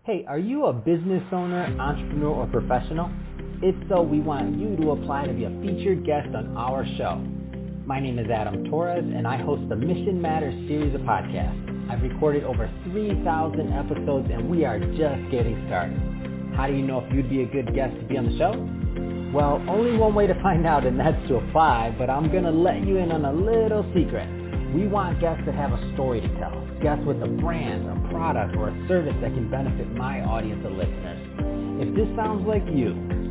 Hey, are you a business owner, entrepreneur, or professional? If so, we want you to apply to be a featured guest on our show. My name is Adam Torres, and I host the Mission Matters series of podcasts. I've recorded over 3,000 episodes, and we are just getting started. How do you know if you'd be a good guest to be on the show? Well, only one way to find out, and that's to apply, but I'm going to let you in on a little secret. We want guests that have a story to tell, guests with a brand, a product, or a service that can benefit my audience of listeners. If this sounds like you,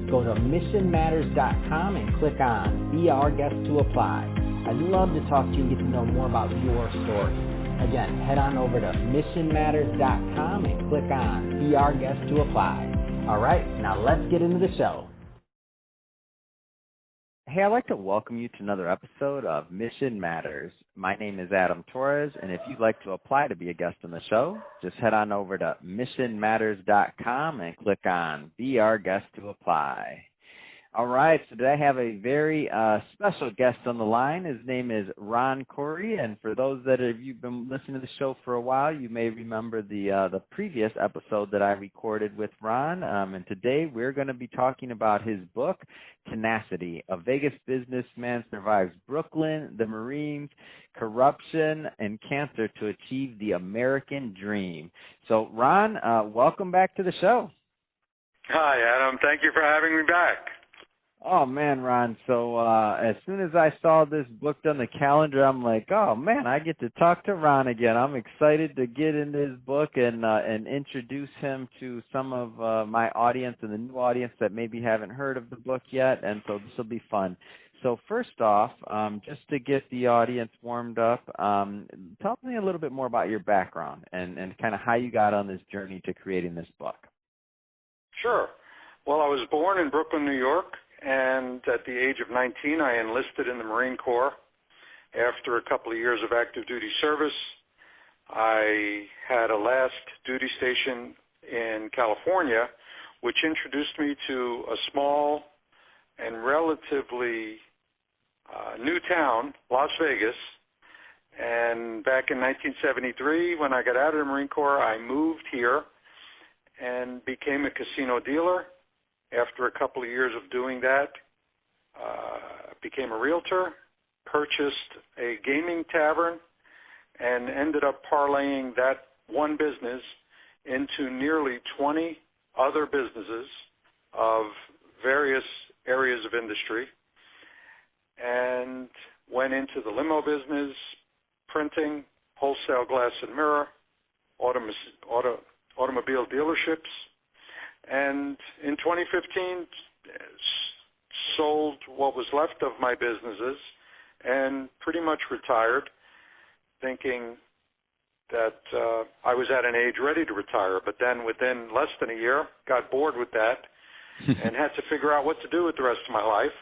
go to missionmatters.com and click on Be Our Guest to apply. I'd love to talk to you and get to know more about your story. Again, head on over to missionmatters.com and click on Be Our Guest to apply. All right, now let's get into the show. Hey, I'd like to welcome you to another episode of Mission Matters. My name is Adam Torres, and if you'd like to apply to be a guest on the show, just head on over to missionmatters.com and click on Be Our Guest to apply. All right, so today I have a very special guest on the line. His name is Ron Coury, and for those that have you been listening to the show for a while, you may remember the previous episode that I recorded with Ron. And today we're going to be talking about his book, Tenacity: A Vegas Businessman Survives Brooklyn, the Marines, Corruption, and Cancer to Achieve the American Dream. So, Ron, welcome back to the show. Hi, Adam. Thank you for having me back. Oh, man, Ron, so as soon as I saw this book on the calendar, I'm like, oh, man, I get to talk to Ron again. I'm excited to get into his book and introduce him to some of my audience and the new audience that maybe haven't heard of the book yet, and so this will be fun. So first off, just to get the audience warmed up, tell me a little bit more about your background and kind of how you got on this journey to creating this book. Sure. Well, I was born in Brooklyn, New York. And at the age of 19, I enlisted in the Marine Corps. After a couple of years of active duty service, I had a last duty station in California, which introduced me to a small and relatively new town, Las Vegas. And back in 1973, when I got out of the Marine Corps, I moved here and became a casino dealer. After a couple of years of doing that, became a realtor, purchased a gaming tavern, and ended up parlaying that one business into nearly 20 other businesses of various areas of industry, and went into the limo business, printing, wholesale glass and mirror, automobile dealerships, and in 2015, sold what was left of my businesses and pretty much retired, thinking that I was at an age ready to retire. But then within less than a year, got bored with that and had to figure out what to do with the rest of my life.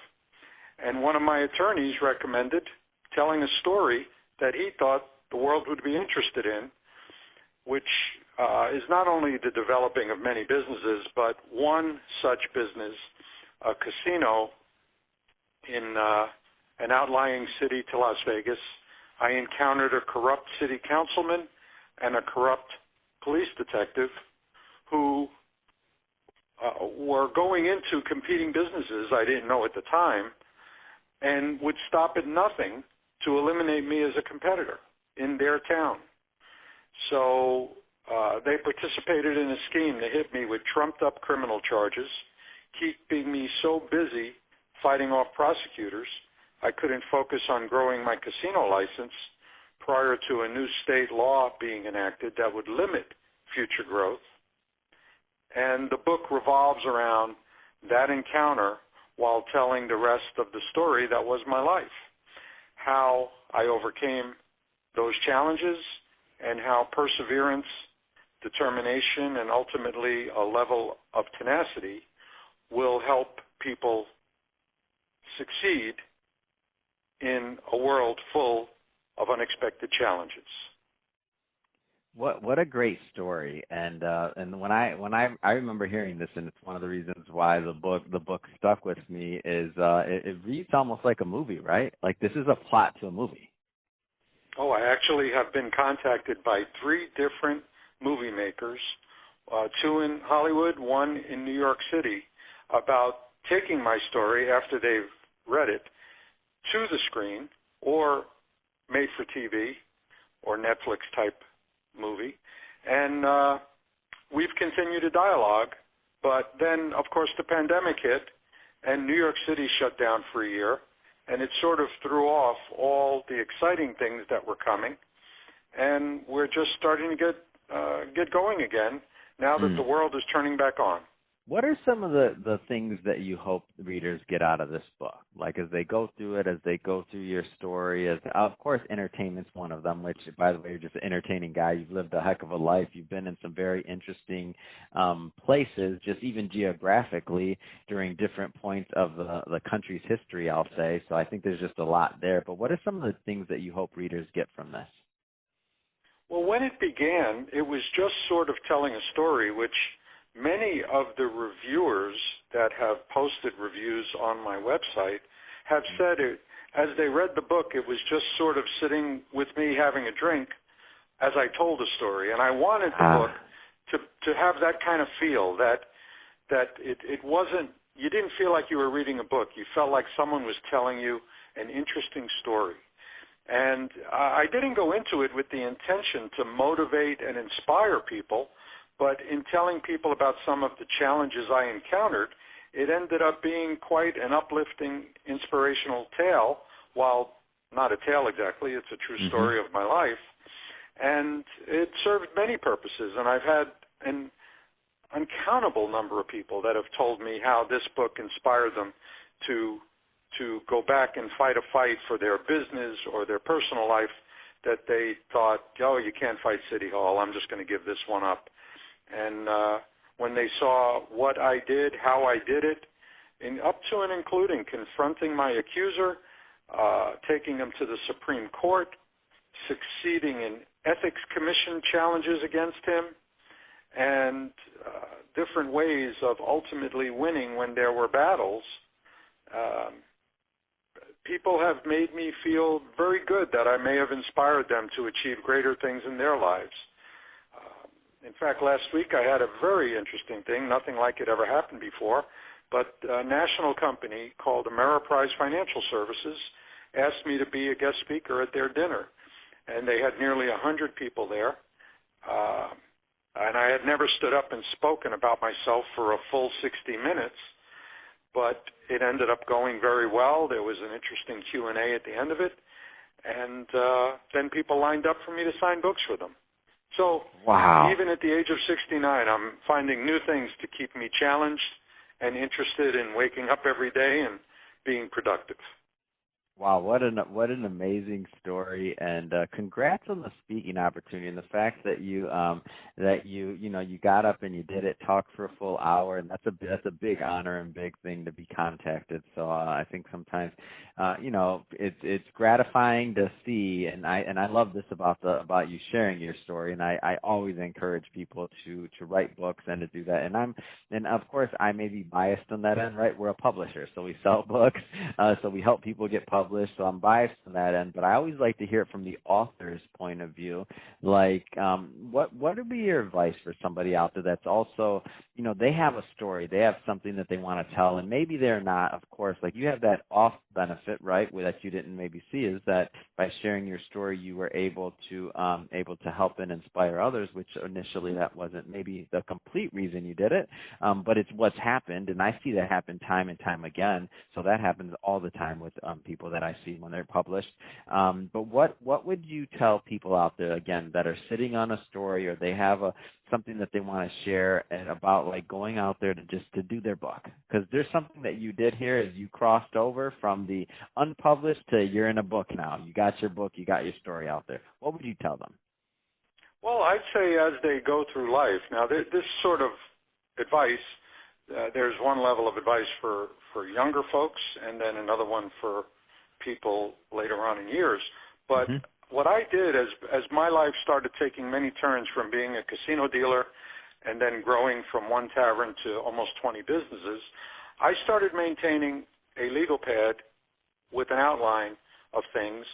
And one of my attorneys recommended telling a story that he thought the world would be interested in, which is not only the developing of many businesses, but one such business, a casino in an outlying city to Las Vegas. I encountered a corrupt city councilman and a corrupt police detective who were going into competing businesses I didn't know at the time and would stop at nothing to eliminate me as a competitor in their town. So they participated in a scheme to hit me with trumped-up criminal charges, keeping me so busy fighting off prosecutors, I couldn't focus on growing my casino license prior to a new state law being enacted that would limit future growth. And the book revolves around that encounter while telling the rest of the story that was my life, how I overcame those challenges and how perseverance, determination, and ultimately a level of tenacity will help people succeed in a world full of unexpected challenges. What a great story, and when I remember hearing this, and it's one of the reasons why the book stuck with me is it reads almost like a movie, right? Like this is a plot to a movie. Oh, I actually have been contacted by 3 different movie makers two in Hollywood, one in New York City, about taking my story after they've read it to the screen or made for TV or Netflix type movie. And we've continued a dialogue, but then, of course, the pandemic hit and New York City shut down for a year, and it sort of threw off all the exciting things that were coming. And we're just starting to get going again now that the world is turning back on. What are some of the things that you hope the readers get out of this book? Like as they go through it, as they go through your story, of course, entertainment's one of them, which, by the way, you're just an entertaining guy. You've lived a heck of a life. You've been in some very interesting places, just even geographically, during different points of the country's history, I'll say. So I think there's just a lot there. But what are some of the things that you hope readers get from this? Well, when it began, it was just sort of telling a story, which many of the reviewers that have posted reviews on my website have said it, as they read the book, it was just sort of sitting with me having a drink as I told a story. And I wanted the book to have that kind of feel, that it wasn't, you didn't feel like you were reading a book. You felt like someone was telling you an interesting story. And I didn't go into it with the intention to motivate and inspire people, but in telling people about some of the challenges I encountered, it ended up being quite an uplifting, inspirational tale, while not a tale exactly, it's a true story of my life. And it served many purposes, and I've had an uncountable number of people that have told me how this book inspired them to go back and fight a fight for their business or their personal life that they thought, oh, you can't fight City Hall, I'm just going to give this one up. And when they saw what I did, how I did it, up to and including confronting my accuser, taking him to the Supreme Court, succeeding in ethics commission challenges against him, and different ways of ultimately winning when there were battles, people have made me feel very good that I may have inspired them to achieve greater things in their lives. In fact, last week I had a very interesting thing, nothing like it ever happened before, but a national company called Ameriprise Financial Services asked me to be a guest speaker at their dinner, and they had nearly 100 people there, and I had never stood up and spoken about myself for a full 60 minutes, but it ended up going very well. There was an interesting Q&A at the end of it, and then people lined up for me to sign books for them. So even at the age of 69, I'm finding new things to keep me challenged and interested in waking up every day and being productive. Wow, what an amazing story, and congrats on the speaking opportunity and the fact that you got up and you did it, talked for a full hour, and that's a big honor and big thing to be contacted. So I think sometimes it's gratifying to see, and I love this about you sharing your story, and I always encourage people to write books and to do that. And of course I may be biased on that end, right? We're a publisher, so we sell books, so we help people get published. So I'm biased on that end, but I always like to hear it from the author's point of view. Like, what would be your advice for somebody out there that's also, they have a story, they have something that they want to tell, and maybe they're not, of course, like you have that off benefit, right, that you didn't maybe see, is that by sharing your story, you were able to help and inspire others, which initially that wasn't maybe the complete reason you did it, but it's what's happened, and I see that happen time and time again. So that happens all the time with people that I see when they're published. But what would you tell people out there, again, that are sitting on a story or they have something that they want to share and about, like, going out there to do their book? Because there's something that you did here is you crossed over from the unpublished to you're in a book now. You got your book, you got your story out there. What would you tell them? Well, I'd say as they go through life, now this sort of advice, there's one level of advice for younger folks and then another one for people later on in years. But what I did as my life started taking many turns from being a casino dealer and then growing from one tavern to almost 20 businesses, I started maintaining a legal pad with an outline of things,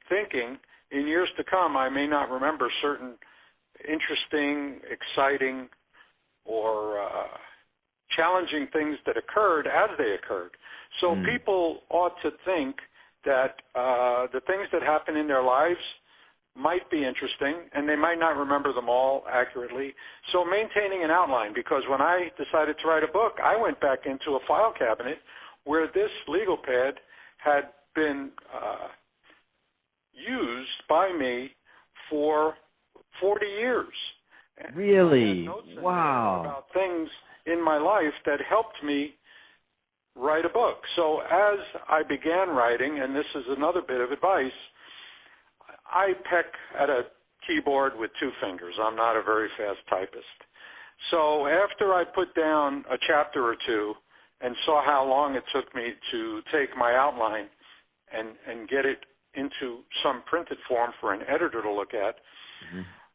thinking in years to come I may not remember certain interesting, exciting challenging things that occurred as they occurred. So people ought to think that the things that happen in their lives might be interesting, and they might not remember them all accurately. So maintaining an outline, because when I decided to write a book, I went back into a file cabinet where this legal pad had been used by me for 40 years. Really? Wow. About things in my life that helped me write a book. So as I began writing, and this is another bit of advice, I peck at a keyboard with two fingers. I'm not a very fast typist. So after I put down a chapter or two and saw how long it took me to take my outline and get it into some printed form for an editor to look at,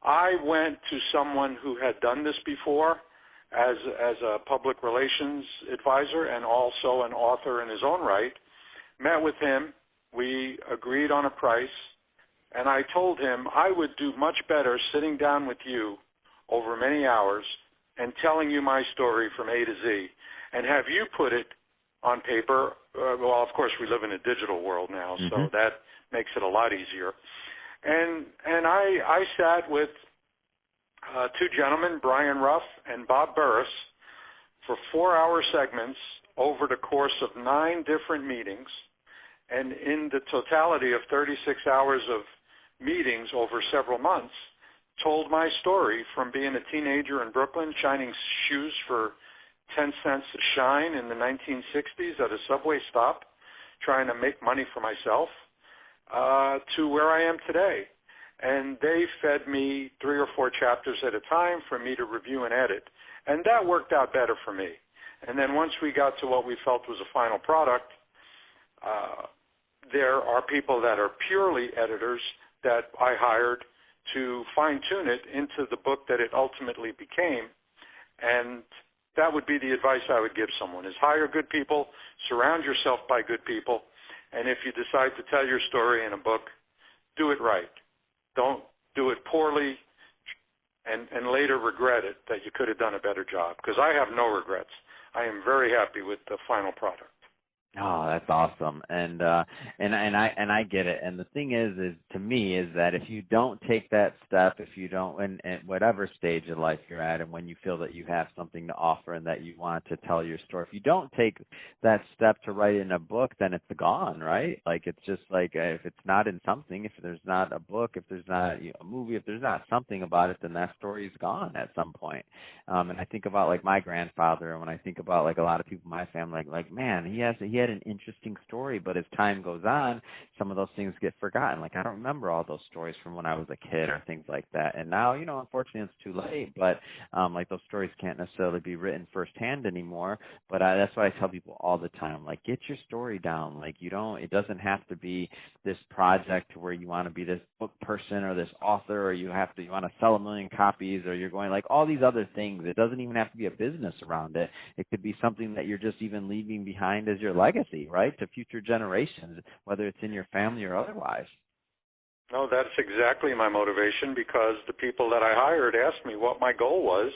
I went to someone who had done this before as a public relations advisor and also an author in his own right, met with him, we agreed on a price, and I told him I would do much better sitting down with you over many hours and telling you my story from A to Z and have you put it on paper. Well, of course, we live in a digital world now, so that makes it a lot easier. And I sat with two gentlemen, Brian Ruff and Bob Burris, for 4-hour segments over the course of 9 different meetings, and in the totality of 36 hours of meetings over several months, told my story from being a teenager in Brooklyn, shining shoes for 10 cents a shine in the 1960s at a subway stop, trying to make money for myself, to where I am today. And they fed me 3 or 4 chapters at a time for me to review and edit. And that worked out better for me. And then once we got to what we felt was a final product, there are people that are purely editors that I hired to fine-tune it into the book that it ultimately became. And that would be the advice I would give someone, is hire good people, surround yourself by good people, and if you decide to tell your story in a book, do it right. Don't do it poorly and later regret it that you could have done a better job, because I have no regrets. I am very happy with the final product. Oh, that's awesome, and I get it. And the thing is to me is that if you don't take that step, if you don't, and whatever stage of life you're at, and when you feel that you have something to offer and that you want to tell your story, if you don't take that step to write in a book, then it's gone, right? Like it's just like if it's not in something, if there's not a book, if there's not a movie, if there's not something about it, then that story is gone at some point. And I think about like my grandfather, and when I think about like a lot of people in my family, like man, he had an interesting story, but as time goes on, some of those things get forgotten. Like I don't remember all those stories from when I was a kid or things like that. And now, unfortunately it's too late, but like those stories can't necessarily be written firsthand anymore. But that's what I tell people all the time, like get your story down. Like it doesn't have to be this project where you want to be this book person or this author, or you want to sell 1 million copies, or you're going like all these other things. It doesn't even have to be a business around it. It could be something that you're just even leaving behind as your legacy, right, to future generations, whether it's in your family or otherwise. No, that's exactly my motivation, because the people that I hired asked me what my goal was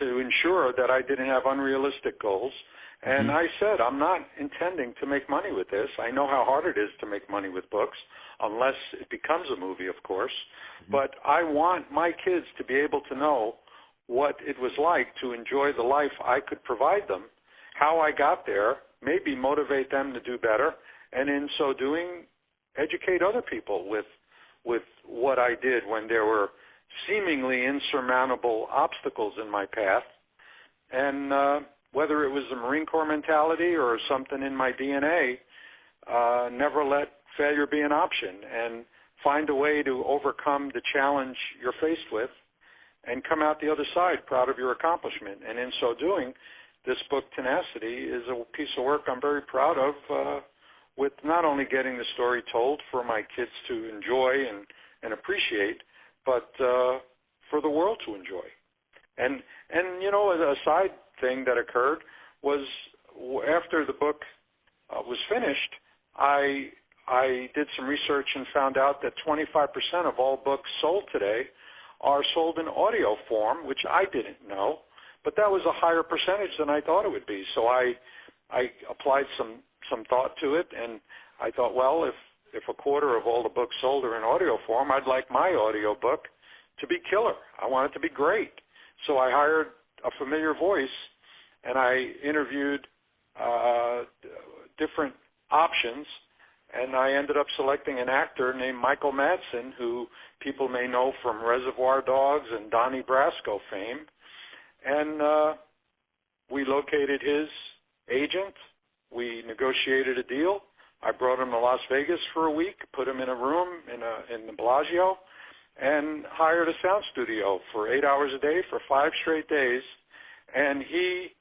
to ensure that I didn't have unrealistic goals. And I said, I'm not intending to make money with this. I know how hard it is to make money with books, unless it becomes a movie, of course. But I want my kids to be able to know what it was like to enjoy the life I could provide them, how I got there, maybe motivate them to do better, and in so doing, educate other people with what I did when there were seemingly insurmountable obstacles in my path. And whether it was the Marine Corps mentality or something in my DNA, never let failure be an option, and find a way to overcome the challenge you're faced with and come out the other side proud of your accomplishment. And in so doing, this book, Tenacity, is a piece of work I'm very proud of, with not only getting the story told for my kids to enjoy and appreciate, but for the world to enjoy. And a side thing that occurred was after the book was finished, I did some research and found out that 25% of all books sold today are sold in audio form, which I didn't know. but that was a higher percentage than I thought it would be. So I applied some thought to it, and I thought, well, if a quarter of all the books sold are in audio form, I'd like my audio book to be killer. I want it to be great. So I hired a familiar voice, and I interviewed different options, and I ended up selecting an actor named Michael Madsen, who people may know from Reservoir Dogs and Donnie Brasco fame. And we located his agent. We negotiated a deal. I brought him to Las Vegas for a week, put him in a room in the Bellagio, and hired a sound studio for 8 hours a day for 5 straight days. And he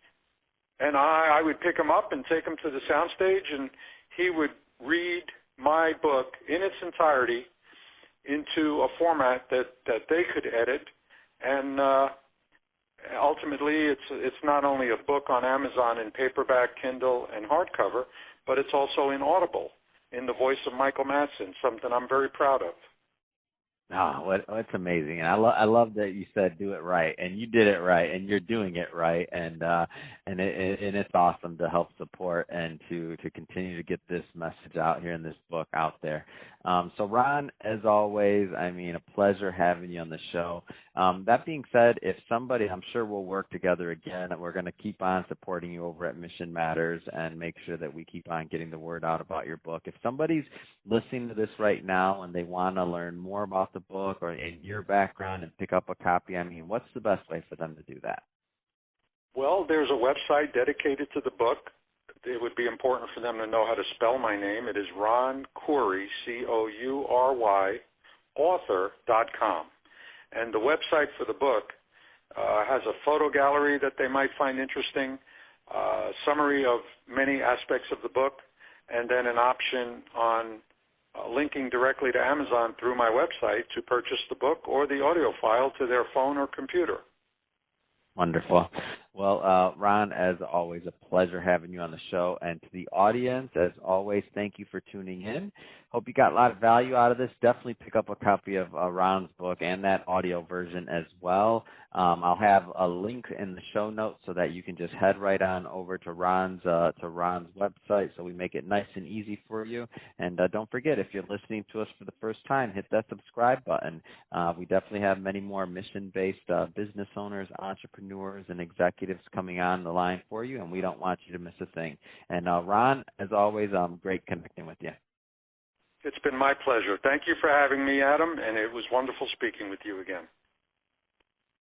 and I would pick him up and take him to the soundstage, and he would read my book in its entirety into a format that they could edit. And ultimately, it's not only a book on Amazon in paperback, Kindle, and hardcover, but it's also in Audible in the voice of Michael Madsen, something I'm very proud of. It's amazing, and I love that you said do it right, and you did it right, and you're doing it right, and it's awesome to help support and to continue to get this message out here and this book out there. So Ron, as always, I mean, a pleasure having you on the show. That being said, if somebody, I'm sure we'll work together again, and we're going to keep on supporting you over at Mission Matters and make sure that we keep on getting the word out about your book. If somebody's listening to this right now and they want to learn more about the book or in your background and pick up a copy, I mean, what's the best way for them to do that? Well, there's a website dedicated to the book. It would be important for them to know how to spell my name. It is Ron Coury, Coury, author.com. And the website for the book has a photo gallery that they might find interesting, summary of many aspects of the book, and then an option on linking directly to Amazon through my website to purchase the book or the audio file to their phone or computer. Wonderful. Well, Ron, as always, a pleasure having you on the show. And to the audience, as always, thank you for tuning in. Hope you got a lot of value out of this. Definitely pick up a copy of Ron's book and that audio version as well. I'll have a link in the show notes so that you can just head right on over to Ron's website, so we make it nice and easy for you. And don't forget, if you're listening to us for the first time, hit that subscribe button. We definitely have many more mission-based business owners, entrepreneurs, and executives coming on the line for you, and we don't want you to miss a thing. And Ron, as always, great connecting with you. It's been my pleasure. Thank you for having me, Adam, and it was wonderful speaking with you again.